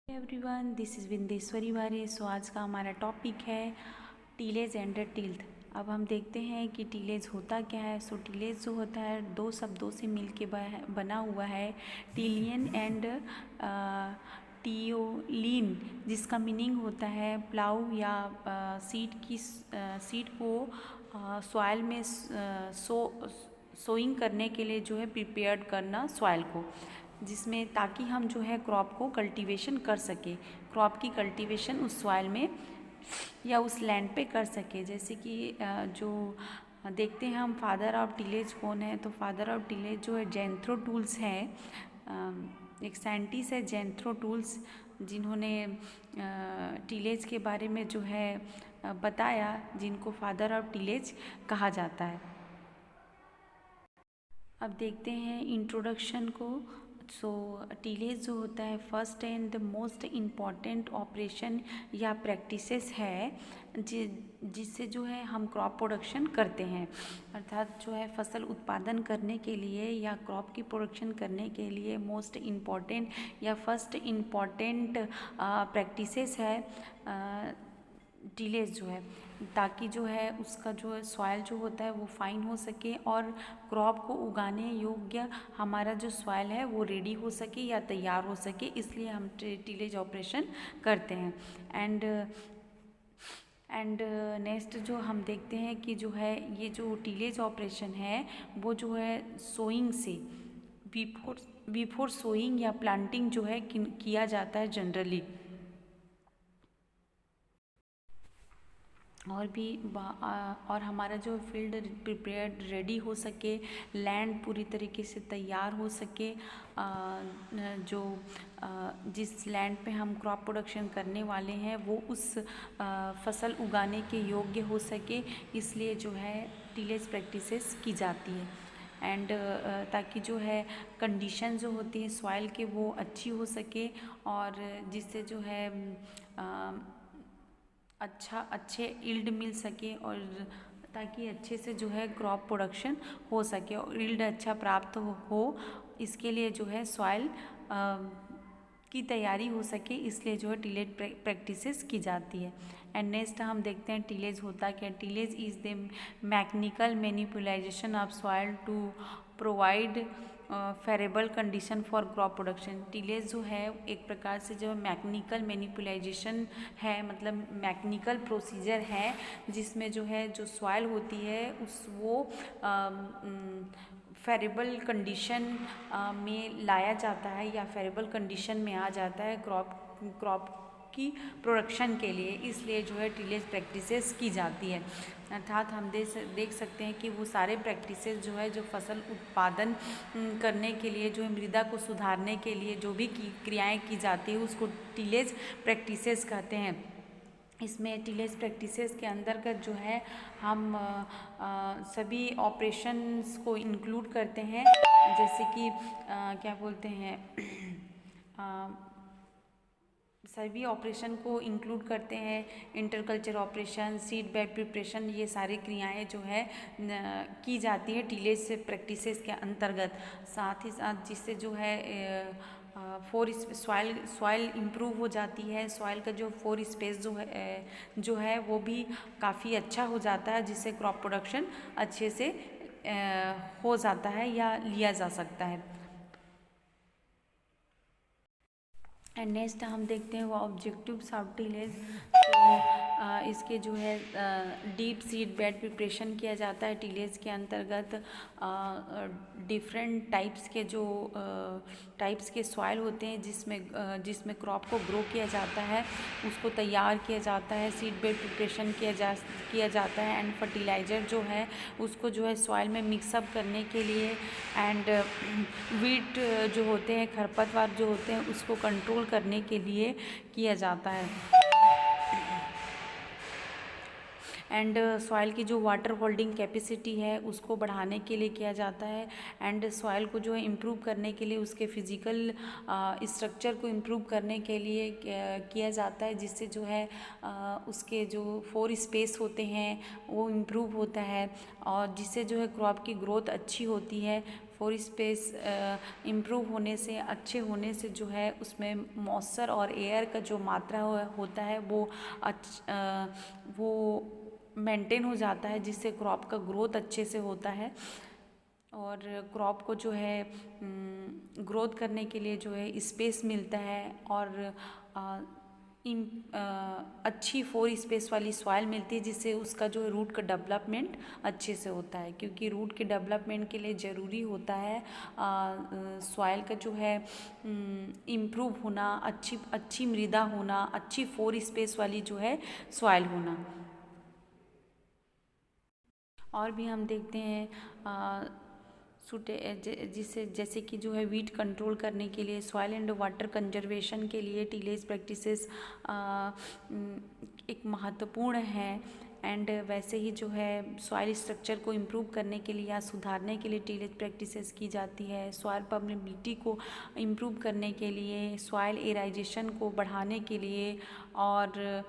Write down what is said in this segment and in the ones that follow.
Everyone, this is Vindeshwari वारे। सो आज का हमारा टॉपिक है टीलेज एंड टिल्थ। अब हम देखते हैं कि टीलेज होता क्या है। सो टीलेज जो होता है दो शब्दों से मिलके बना हुआ है, टीलियन एंड टियोलिन, जिसका मीनिंग होता है प्लाऊ या सीड को सॉइल में सोइंग करने के लिए जो है प्रिपेयर्ड करना सॉइल को, जिसमें ताकि हम जो है क्रॉप को कल्टीवेशन कर सके, क्रॉप की कल्टीवेशन उस सॉइल में या उस लैंड पे कर सके। जैसे कि जो देखते हैं हम फादर ऑफ टिलेज कौन है, तो फादर ऑफ टिलेज जो है जेंथ्रो टूल्स हैं। एक साइंटिस्ट है जेंथ्रो टूल्स, जिन्होंने टिलेज के बारे में जो है बताया, जिनको फादर ऑफ टिलेज कहा जाता है। अब देखते हैं इंट्रोडक्शन को। सो टीलेज जो होता है first and the most important operation या प्रैक्टिसेस है जिससे जो है हम क्रॉप प्रोडक्शन करते हैं, अर्थात जो है फसल उत्पादन करने के लिए या क्रॉप की प्रोडक्शन करने के लिए मोस्ट इम्पॉर्टेंट या फर्स्ट इम्पॉर्टेंट प्रैक्टिसेस है टीलेज जो है, ताकि जो है उसका जो है सॉइल जो होता है वो फाइन हो सके और क्रॉप को उगाने योग्य हमारा जो सॉइल है वो रेडी हो सके या तैयार हो सके, इसलिए हम टीलेज ऑपरेशन करते हैं। एंड नेक्स्ट जो हम देखते हैं कि जो है ये जो टीलेज ऑपरेशन है वो जो है सोइंग से बिफोर सोइंग या प्लांटिंग जो है किया जाता है जनरली, और हमारा जो फील्ड प्रिपेयर्ड रेडी हो सके, लैंड पूरी तरीके से तैयार हो सके, जो जिस लैंड पे हम क्रॉप प्रोडक्शन करने वाले हैं वो उस फसल उगाने के योग्य हो सके, इसलिए जो है टीलेज प्रैक्टिसेस की जाती है। एंड ताकि जो है कंडीशन जो होती है सॉइल के वो अच्छी हो सके, और जिससे जो है अच्छे यील्ड मिल सके, और ताकि अच्छे से जो है क्रॉप प्रोडक्शन हो सके और यील्ड अच्छा प्राप्त हो, इसके लिए जो है सॉइल की तैयारी हो सके, इसलिए जो है टीलेज प्रैक्टिसेस की जाती है। एंड नेक्स्ट हम देखते हैं टीलेज होता क्या। Tillage is the mechanical manipulation of soil to provide favourable condition for crop production. Tillage जो है एक प्रकार से जो मैकेनिकल मैनिपुलाइजेशन है, मतलब मैकेनिकल प्रोसीजर है, जिसमें जो है जो सॉइल होती है उस वो फेरेबल कंडीशन में लाया जाता है या फेरेबल कंडीशन में आ जाता है क्रॉप की प्रोडक्शन के लिए, इसलिए जो है टीलेज प्रैक्टिसेस की जाती है। अर्थात हम देख सकते हैं कि वो सारे प्रैक्टिसेस जो है जो फसल उत्पादन करने के लिए, जो मृदा को सुधारने के लिए जो भी क्रियाएं की जाती है उसको टीलेज प्रैक्टिसेस कहते हैं। इसमें टीलेज प्रैक्टिसेस के अंतर्गत जो है हम सभी ऑपरेशंस को इंक्लूड करते हैं, जैसे कि क्या बोलते हैं सभी ऑपरेशन को इंक्लूड करते हैं, interculture operation, seed bed preparation, ये सारी क्रियाएं जो है की जाती है टीलेज से प्रैक्टिसेस के अंतर्गत। साथ ही साथ जिससे जो है सॉइल इम्प्रूव हो जाती है, सॉइल का जो फोर स्पेस जो है वो भी काफ़ी अच्छा हो जाता है, जिससे क्रॉप प्रोडक्शन अच्छे से हो जाता है या लिया जा सकता है। एंड नेक्स्ट हम देखते हैं वो ऑब्जेक्टिव्स ऑफ टीलेज। तो इसके जो है डीप सीड बेड प्रिपरेशन किया जाता है टीलेज के अंतर्गत। डिफरेंट टाइप्स के सॉइल होते हैं जिसमें क्रॉप को ग्रो किया जाता है, उसको तैयार किया जाता है, सीड बेड प्रिपरेशन किया जाता है, एंड फर्टिलाइज़र जो है उसको जो है सॉइल में मिक्सअप करने के लिए, एंड वीट जो होते हैं, खरपतवार जो होते हैं, उसको कंट्रोल करने के लिए किया जाता है। एंड सॉइल की जो वाटर होल्डिंग कैपेसिटी है उसको बढ़ाने के लिए किया जाता है, एंड सॉइल को जो है इम्प्रूव करने के लिए, उसके फिज़िकल स्ट्रक्चर को इम्प्रूव करने के लिए किया जाता है, जिससे जो है उसके जो फोर स्पेस होते हैं वो इम्प्रूव होता है, और जिससे जो है क्रॉप की ग्रोथ अच्छी होती है। फोर स्पेस इम्प्रूव होने से, अच्छे होने से जो है उसमें मॉइस्चर और एयर का जो मात्रा होता है वो मेंटेन हो जाता है, जिससे क्रॉप का ग्रोथ अच्छे से होता है। और क्रॉप को जो है ग्रोथ करने के लिए जो है स्पेस मिलता है, और अच्छी 4 स्पेस वाली सॉइल मिलती है, जिससे उसका जो है रूट का डेवलपमेंट अच्छे से होता है। क्योंकि रूट के डेवलपमेंट के लिए ज़रूरी होता है सॉइल का जो है इम्प्रूव होना, अच्छी मृदा होना, अच्छी 4 स्पेस वाली जो है सॉइल होना। और भी हम देखते हैं जिससे जैसे कि जो है वीट कंट्रोल करने के लिए, सॉइल एंड वाटर कंजर्वेशन के लिए टीलेज प्रैक्टिसेस एक महत्वपूर्ण है। एंड वैसे ही जो है सॉइल स्ट्रक्चर को इम्प्रूव करने के लिए या सुधारने के लिए टीलेज प्रैक्टिसेस की जाती है। सॉइल परमेबिलिटी को इम्प्रूव करने के लिए, सॉइल एराइजेशन को बढ़ाने के लिए, और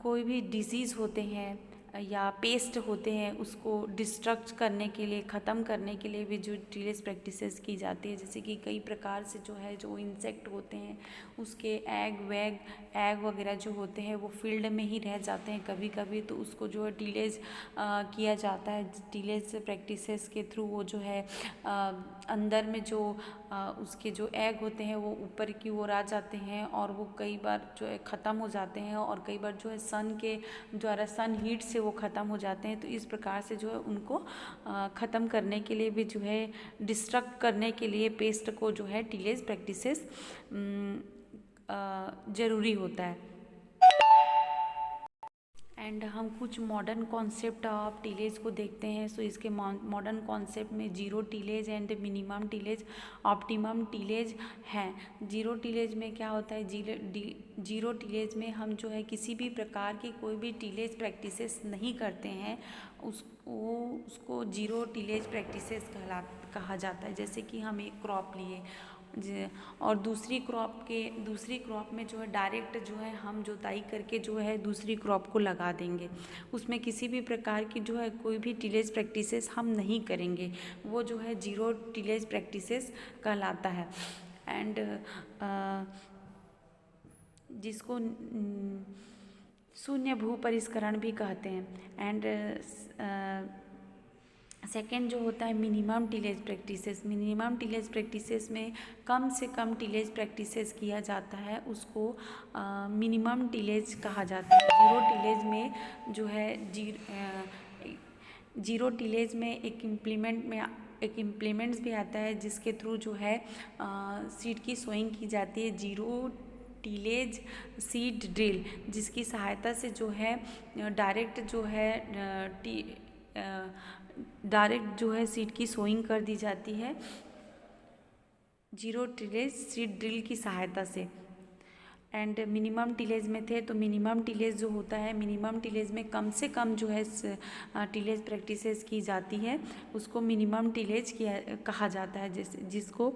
कोई भी डिजीज़ होते हैं या पेस्ट होते हैं उसको डिस्ट्रक्ट करने के लिए, ख़त्म करने के लिए भी जो टीलेज प्रैक्टिसेस की जाती है। जैसे कि कई प्रकार से जो है जो इंसेक्ट होते हैं उसके एग वगैरह जो होते हैं वो फील्ड में ही रह जाते हैं कभी कभी, तो उसको जो है टीलेज किया जाता है। टीलेज प्रैक्टिसेस के थ्रू वो जो है अंदर में जो उसके जो एग होते हैं वो ऊपर की ओर आ जाते हैं, और वो कई बार जो है ख़त्म हो जाते हैं, और कई बार जो है सन के द्वारा, सन हीट से वो ख़त्म हो जाते हैं। तो इस प्रकार से जो है उनको ख़त्म करने के लिए भी जो है, डिस्ट्रक्ट करने के लिए पेस्ट को जो है टीलेज प्रैक्टिसेस ज़रूरी होता है। एंड हम कुछ मॉडर्न कॉन्सेप्ट ऑफ टीलेज को देखते हैं। सो इसके मॉडर्न कॉन्सेप्ट में zero tillage and minimum tillage, optimum tillage हैं। जीरो टीलेज में क्या होता है, जीरो टीलेज में हम जो है किसी भी प्रकार की कोई भी टीलेज प्रैक्टिसेस नहीं करते हैं, उसको जीरो टीलेज प्रैक्टिसेस कहा जाता है। जैसे कि हम एक क्रॉप लिए और दूसरी क्रॉप में जो है डायरेक्ट जो है हम जुताई करके जो है दूसरी क्रॉप को लगा देंगे, उसमें किसी भी प्रकार की जो है कोई भी टीलेज प्रैक्टिसेस हम नहीं करेंगे, वो जो है जीरो टीलेज प्रैक्टिसेस कहलाता है। एंड जिसको शून्य भू परिष्करण भी कहते हैं। एंड सेकेंड जो होता है minimum tillage practices. Minimum tillage practices में कम से कम टीलेज प्रैक्टिसेस किया जाता है, उसको मिनिमम टीलेज कहा जाता है। जीरो टीलेज में जो है जीरो टीलेज में एक इम्प्लीमेंट्स भी आता है, जिसके थ्रू जो है सीड की सोइंग की जाती है। जीरो टीलेज सीड ड्रिल, जिसकी सहायता से जो है डायरेक्ट जो है सीड की सोइंग कर दी जाती है जीरो टीलेज सीड ड्रिल की सहायता से। एंड मिनिमम टीलेज में थे, तो मिनिमम टीलेज जो होता है, मिनिमम टीलेज में कम से कम जो है टीलेज प्रैक्टिसेस की जाती है, उसको मिनिमम टीलेज कहा जाता है, जिसको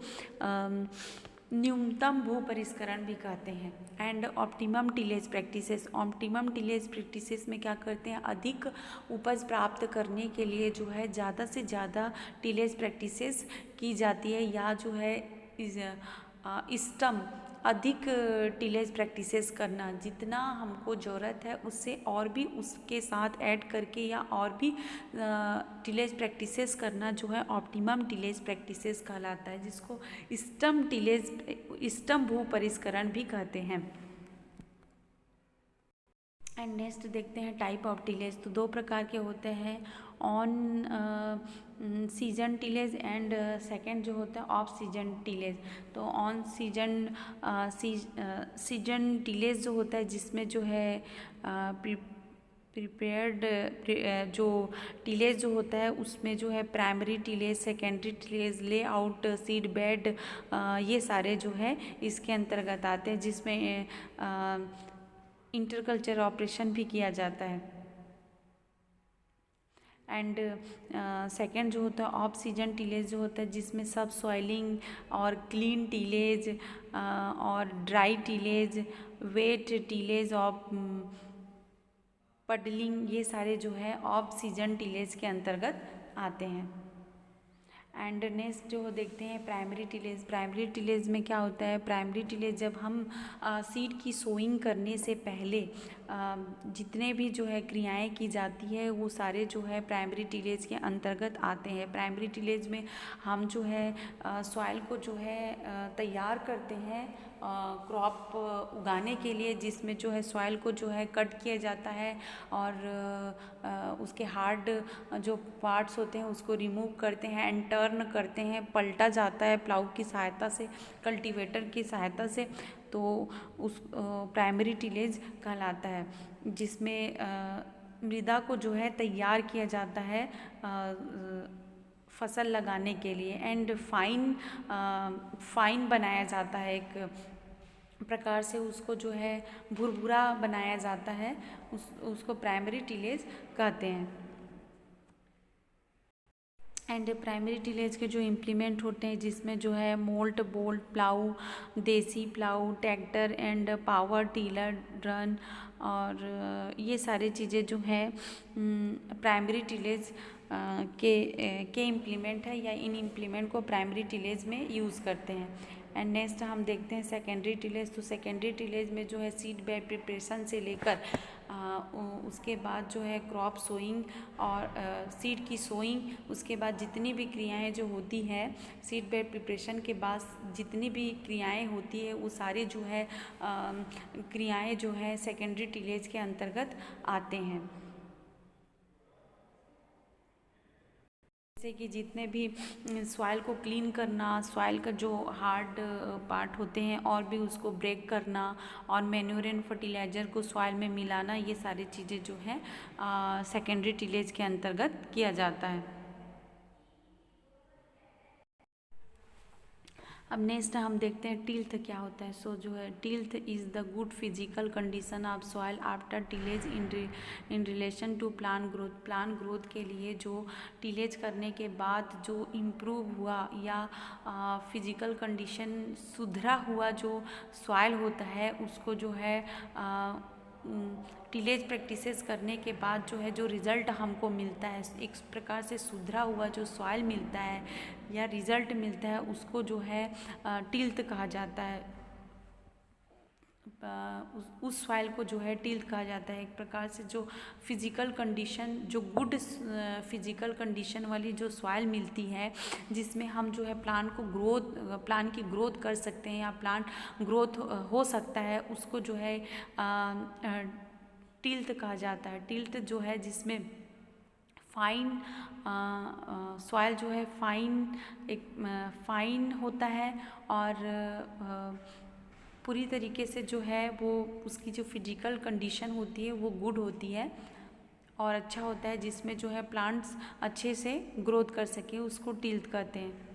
न्यूनतम भू परिष्करण भी कहते हैं। And optimum tillage practices, optimum tillage practices में क्या करते हैं, अधिक उपज प्राप्त करने के लिए जो है ज़्यादा से ज़्यादा टीलेज प्रैक्टिसेस की जाती है, या जो है इष्टतम अधिक टीलेज प्रैक्टिसेस करना, जितना हमको ज़रूरत है उससे और भी उसके साथ ऐड करके या और भी टीलेज प्रैक्टिसेस करना जो है ऑप्टिमम टीलेज प्रैक्टिसेस कहलाता है, जिसको इष्टतम भू परिष्करण भी कहते हैं। एंड नेक्स्ट देखते हैं टाइप ऑफ टीलेज। तो दो प्रकार के होते हैं, on season tillage and second जो होता है ऑफ सीजन टीलेज। तो ऑन सीजन टीलेज जो होता है, जिसमें जो है प्रिपेयर्ड जो टीलेज जो होता है उसमें जो है primary tillage, secondary tillage, layout, seed bed, ये सारे जो है इसके अंतर्गत आते हैं, जिसमें इंटरकल्चर ऑपरेशन भी किया जाता है। एंड सेकेंड जो होता है ऑफ सीजन टीलेज जो होता है, जिसमें सब सॉइलिंग और क्लीन टीलेज और dry tillage, wet tillage of puddling, ये सारे जो है ऑफ सीजन टीलेज के अंतर्गत आते हैं। एंड नेक्स्ट जो देखते हैं प्राइमरी टिलेज। प्राइमरी टिलेज में क्या होता है, प्राइमरी टिलेज जब हम सीड की सोइंग करने से पहले जितने भी जो है क्रियाएं की जाती है वो सारे जो है प्राइमरी टिलेज के अंतर्गत आते हैं। प्राइमरी टिलेज में हम जो है सॉइल को जो है तैयार करते हैं क्रॉप उगाने के लिए, जिसमें जो है सॉइल को जो है कट किया जाता है और उसके हार्ड जो पार्ट्स होते हैं उसको रिमूव करते हैं एंड टर्न करते हैं, पलटा जाता है प्लाऊ की सहायता से, कल्टीवेटर की सहायता से। तो उस प्राइमरी टिलेज कहलाता है, जिसमें मृदा को जो है तैयार किया जाता है फसल लगाने के लिए एंड फाइन बनाया जाता है, एक प्रकार से उसको जो है भुरभुरा बनाया जाता है, उसको प्राइमरी टिलेज कहते हैं। एंड प्राइमरी टिलेज के जो इम्प्लीमेंट होते हैं जिसमें जो है मोल्ट, बोल्ट प्लाऊ, देसी plough, tractor and power tiller, drawn और ये सारी चीज़ें जो है प्राइमरी टिलेज के इम्प्लीमेंट है या इन इम्प्लीमेंट को प्राइमरी टिलेज में यूज़ करते हैं। एंड नेक्स्ट हम देखते हैं सेकेंडरी टिलेज। तो सेकेंडरी टिलेज में जो है सीड बेड प्रिपरेशन से लेकर उसके बाद जो है क्रॉप सोइंग और सीड की सोइंग, उसके बाद जितनी भी क्रियाएं जो होती हैं सीड बेड प्रिपरेशन के बाद जितनी भी क्रियाएं होती है वो सारी जो है क्रियाएं जो है सेकेंडरी टिलेज के अंतर्गत आते हैं। जैसे कि जितने भी सॉइल को क्लीन करना, सॉइल का जो हार्ड पार्ट होते हैं और भी उसको ब्रेक करना और मैन्योर एंड फर्टिलाइज़र को सॉइल में मिलाना, ये सारी चीज़ें जो हैं सेकेंडरी टिलेज के अंतर्गत किया जाता है। अब नेक्स्ट हम देखते हैं टिल्थ क्या होता है। सो जो है tilth is the good physical condition of soil after tillage in relation to plant growth. Plant growth के लिए जो टिलेज करने के बाद जो इम्प्रूव हुआ या फिजिकल कंडीशन सुधरा हुआ जो सॉइल होता है उसको जो है टिलेज प्रैक्टिसेस करने के बाद जो है जो रिज़ल्ट हमको मिलता है, एक प्रकार से सुधरा हुआ जो सॉइल मिलता है या रिज़ल्ट मिलता है उसको जो है टिल्थ कहा जाता है। उस सॉइल को जो है टिल्थ कहा जाता है। एक प्रकार से जो फिजिकल कंडीशन, जो गुड फिजिकल कंडीशन वाली जो सॉइल मिलती है जिसमें हम जो है प्लांट की ग्रोथ कर सकते हैं या प्लांट ग्रोथ हो सकता है, उसको जो है टिल्थ कहा जाता है। टिल्थ जो है जिसमें फाइन सॉइल जो है फाइन होता है और पूरी तरीके से जो है वो उसकी जो फिजिकल कंडीशन होती है वो गुड होती है और अच्छा होता है, जिसमें जो है प्लांट्स अच्छे से ग्रोथ कर सके, उसको टिल्थ कहते हैं।